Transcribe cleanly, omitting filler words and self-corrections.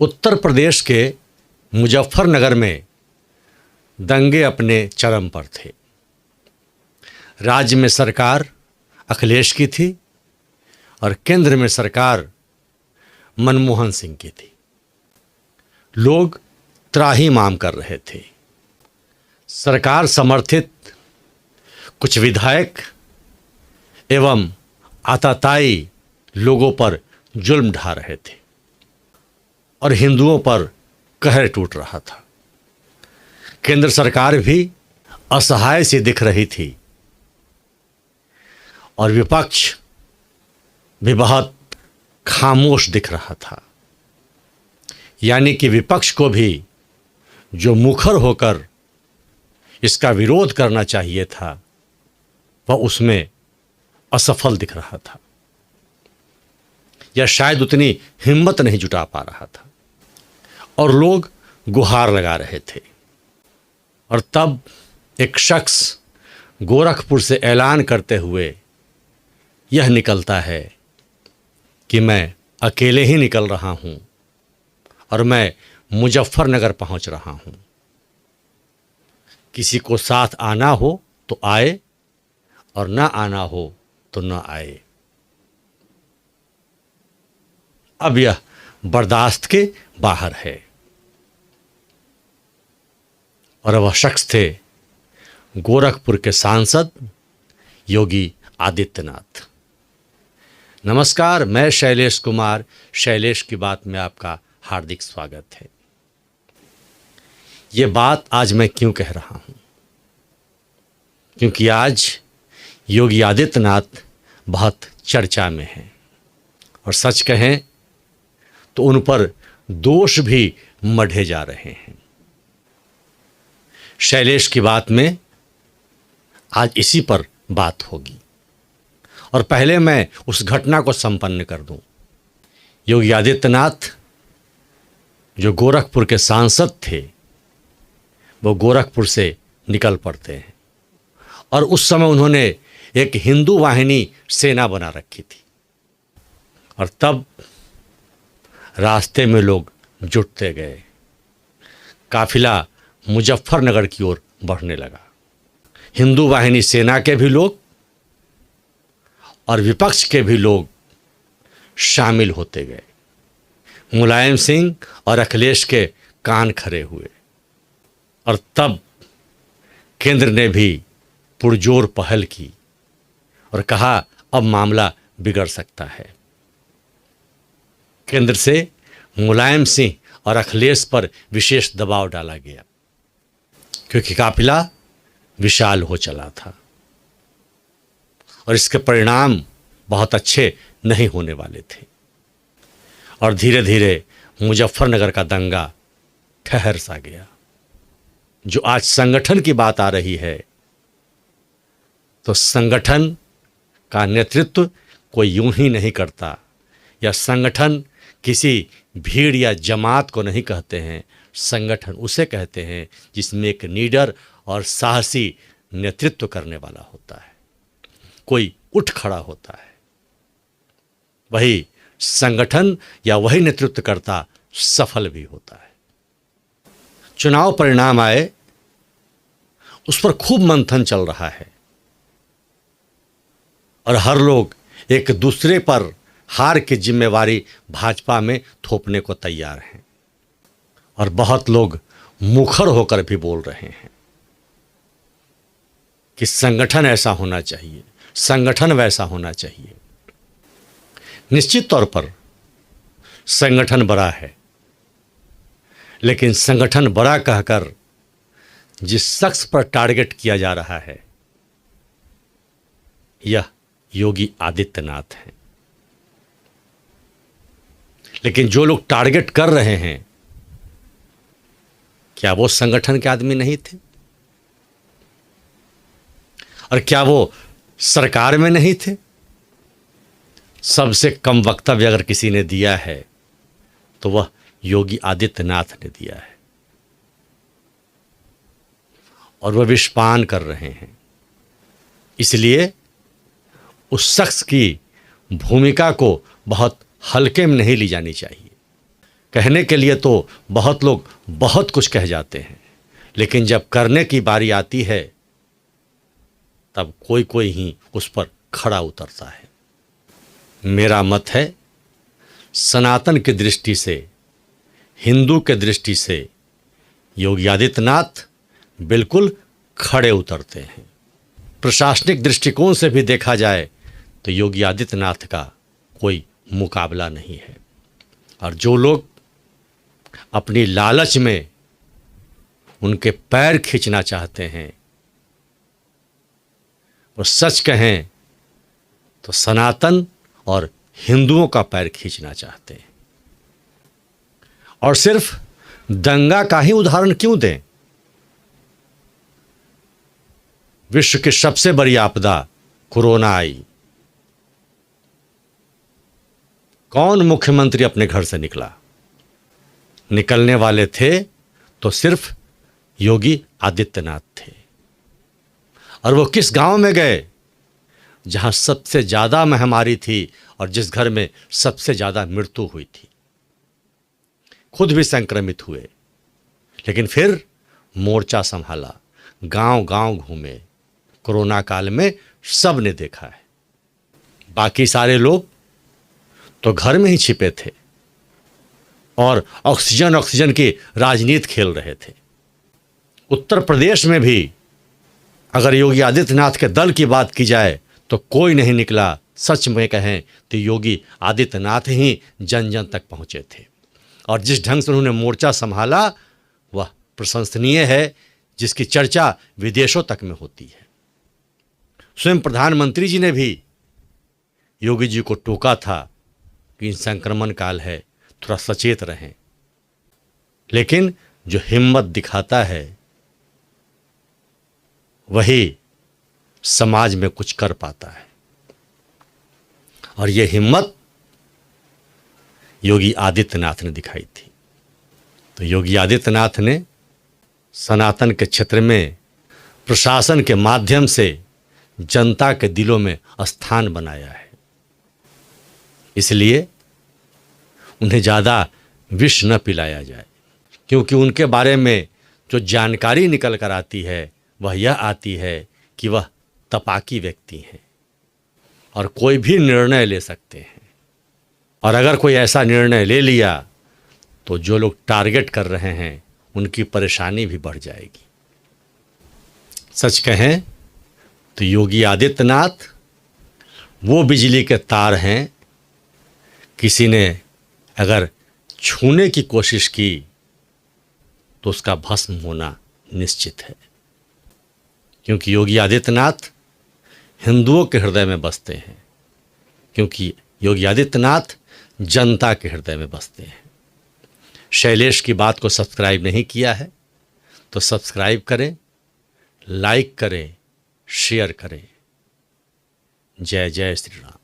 उत्तर प्रदेश के मुजफ्फरनगर में दंगे अपने चरम पर थे। राज्य में सरकार अखिलेश की थी और केंद्र में सरकार मनमोहन सिंह की थी। लोग त्राहिमाम कर रहे थे। सरकार समर्थित कुछ विधायक एवं आताताई लोगों पर जुल्म ढा रहे थे और हिंदुओं पर कहर टूट रहा था। केंद्र सरकार भी असहाय सी दिख रही थी और विपक्ष भी बहुत खामोश दिख रहा था। यानी कि विपक्ष को भी जो मुखर होकर इसका विरोध करना चाहिए था वह उसमें असफल दिख रहा था या शायद उतनी हिम्मत नहीं जुटा पा रहा था और लोग गुहार लगा रहे थे। और तब एक शख्स गोरखपुर से ऐलान करते हुए यह निकलता है कि मैं अकेले ही निकल रहा हूं और मैं मुजफ्फरनगर पहुंच रहा हूं। किसी को साथ आना हो तो आए और ना आना हो तो ना आए। अब यह बर्दाश्त के बाहर है। और वह शख्स थे गोरखपुर के सांसद योगी आदित्यनाथ। नमस्कार, मैं शैलेश कुमार, शैलेश की बात में आपका हार्दिक स्वागत है। ये बात आज मैं क्यों कह रहा हूं? क्योंकि आज योगी आदित्यनाथ बहुत चर्चा में हैं और सच कहें तो उन पर दोष भी मढ़े जा रहे हैं। शैलेश की बात में आज इसी पर बात होगी और पहले मैं उस घटना को संपन्न कर दूं। योगी आदित्यनाथ जो गोरखपुर के सांसद थे वो गोरखपुर से निकल पड़ते हैं और उस समय उन्होंने एक हिंदू वाहिनी सेना बना रखी थी और तब रास्ते में लोग जुटते गए। काफिला मुजफ्फरनगर की ओर बढ़ने लगा। हिंदू वाहिनी सेना के भी लोग और विपक्ष के भी लोग शामिल होते गए। मुलायम सिंह और अखिलेश के कान खड़े हुए और तब केंद्र ने भी पुरजोर पहल की और कहा अब मामला बिगड़ सकता है। केंद्र से मुलायम सिंह और अखिलेश पर विशेष दबाव डाला गया क्योंकि काफिला विशाल हो चला था और इसके परिणाम बहुत अच्छे नहीं होने वाले थे। और धीरे धीरे मुजफ्फरनगर का दंगा ठहर सा गया। जो आज संगठन की बात आ रही है तो संगठन का नेतृत्व कोई यूं ही नहीं करता या संगठन किसी भीड़ या जमात को नहीं कहते हैं। संगठन उसे कहते हैं जिसमें एक लीडर और साहसी नेतृत्व करने वाला होता है, कोई उठ खड़ा होता है। वही संगठन या वही नेतृत्वकर्ता सफल भी होता है। चुनाव परिणाम आए, उस पर खूब मंथन चल रहा है और हर लोग एक दूसरे पर हार की जिम्मेवारी भाजपा में थोपने को तैयार हैं और बहुत लोग मुखर होकर भी बोल रहे हैं कि संगठन ऐसा होना चाहिए, संगठन वैसा होना चाहिए। निश्चित तौर पर संगठन बड़ा है, लेकिन संगठन बड़ा कहकर जिस शख्स पर टारगेट किया जा रहा है यह योगी आदित्यनाथ हैं। लेकिन जो लोग टारगेट कर रहे हैं क्या वो संगठन के आदमी नहीं थे? और क्या वो सरकार में नहीं थे? सबसे कम वक्तव्य अगर किसी ने दिया है तो वह योगी आदित्यनाथ ने दिया है और वह विषपान कर रहे हैं। इसलिए उस शख्स की भूमिका को बहुत हल्के में नहीं ली जानी चाहिए। कहने के लिए तो बहुत लोग बहुत कुछ कह जाते हैं, लेकिन जब करने की बारी आती है तब कोई कोई ही उस पर खड़ा उतरता है। मेरा मत है, सनातन की दृष्टि से, हिंदू के दृष्टि से योगी आदित्यनाथ बिल्कुल खड़े उतरते हैं। प्रशासनिक दृष्टिकोण से भी देखा जाए तो योगी आदित्यनाथ का कोई मुकाबला नहीं है। और जो लोग अपनी लालच में उनके पैर खींचना चाहते हैं, वो सच कहें तो सनातन और हिंदुओं का पैर खींचना चाहते हैं। और सिर्फ दंगा का ही उदाहरण क्यों दें? विश्व की सबसे बड़ी आपदा कोरोना आई, कौन मुख्यमंत्री अपने घर से निकला? निकलने वाले थे तो सिर्फ योगी आदित्यनाथ थे। और वो किस गांव में गए जहां सबसे ज्यादा महामारी थी और जिस घर में सबसे ज्यादा मृत्यु हुई थी। खुद भी संक्रमित हुए, लेकिन फिर मोर्चा संभाला, गांव गांव घूमे। कोरोना काल में सब ने देखा है। बाकी सारे लोग तो घर में ही छिपे थे और ऑक्सीजन की राजनीति खेल रहे थे। उत्तर प्रदेश में भी अगर योगी आदित्यनाथ के दल की बात की जाए तो कोई नहीं निकला। सच में कहें तो योगी आदित्यनाथ ही जन जन तक पहुंचे थे। और जिस ढंग से उन्होंने मोर्चा संभाला वह प्रशंसनीय है, जिसकी चर्चा विदेशों तक में होती है। स्वयं प्रधानमंत्री जी ने भी योगी जी को टोका था कि संक्रमण काल है, थोड़ा सचेत रहें। लेकिन जो हिम्मत दिखाता है वही समाज में कुछ कर पाता है। और ये हिम्मत योगी आदित्यनाथ ने दिखाई थी। तो योगी आदित्यनाथ ने सनातन के क्षेत्र में प्रशासन के माध्यम से जनता के दिलों में स्थान बनाया है। इसलिए उन्हें ज़्यादा विष न पिलाया जाए, क्योंकि उनके बारे में जो जानकारी निकल कर आती है वह यह आती है कि वह तपाकी व्यक्ति हैं और कोई भी निर्णय ले सकते हैं। और अगर कोई ऐसा निर्णय ले लिया तो जो लोग टारगेट कर रहे हैं उनकी परेशानी भी बढ़ जाएगी। सच कहें तो योगी आदित्यनाथ वो बिजली के तार हैं, किसी ने अगर छूने की कोशिश की तो उसका भस्म होना निश्चित है। क्योंकि योगी आदित्यनाथ हिंदुओं के हृदय में बसते हैं, क्योंकि योगी आदित्यनाथ जनता के हृदय में बसते हैं। शैलेश की बात को सब्सक्राइब नहीं किया है तो सब्सक्राइब करें, लाइक करें, शेयर करें। जय जय श्री राम।